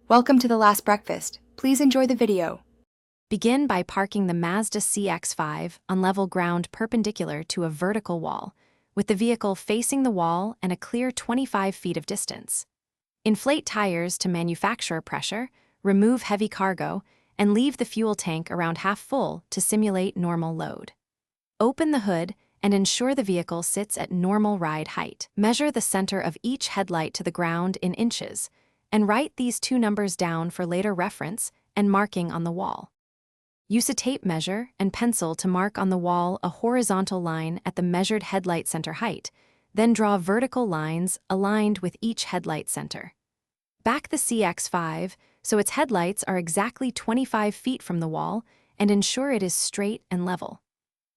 Welcome to The Last Breakfast. Please enjoy the video. Begin by parking the Mazda CX-5 on level ground perpendicular to a vertical wall, with the vehicle facing the wall and a clear 25 feet of distance. Inflate tires to manufacturer pressure, remove heavy cargo, and leave the fuel tank around half full to simulate normal load. Open the hood and ensure the vehicle sits at normal ride height. Measure the center of each headlight to the ground in inches, and write these two numbers down for later reference and marking on the wall. Use a tape measure and pencil to mark on the wall a horizontal line at the measured headlight center height, then draw vertical lines aligned with each headlight center. Back the CX-5 so its headlights are exactly 25 feet from the wall and ensure it is straight and level.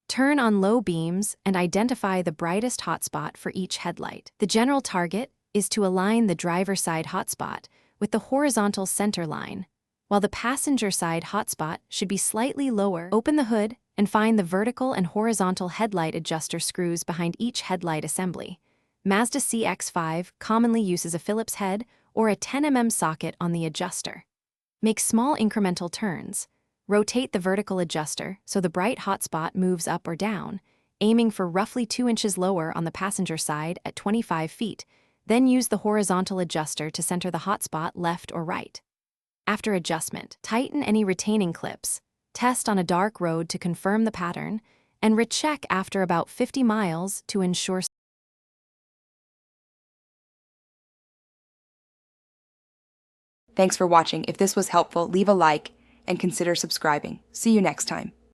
Turn on low beams and identify the brightest hotspot for each headlight. The general target is to align the driver's side hotspot with the horizontal center line, while the passenger side hotspot should be slightly lower. Open the hood and find the vertical and horizontal headlight adjuster screws behind each headlight assembly. Mazda CX-5 commonly uses a Phillips head or a 10mm socket on the adjuster. Make small incremental turns. Rotate the vertical adjuster so the bright hotspot moves up or down, aiming for roughly 2 inches lower on the passenger side at 25 feet. Then use the horizontal adjuster to center the hotspot left or right. After adjustment, tighten any retaining clips, test on a dark road to confirm the pattern, and recheck after about 50 miles to ensure. Thanks for watching. If this was helpful, leave a like and consider subscribing. See you next time.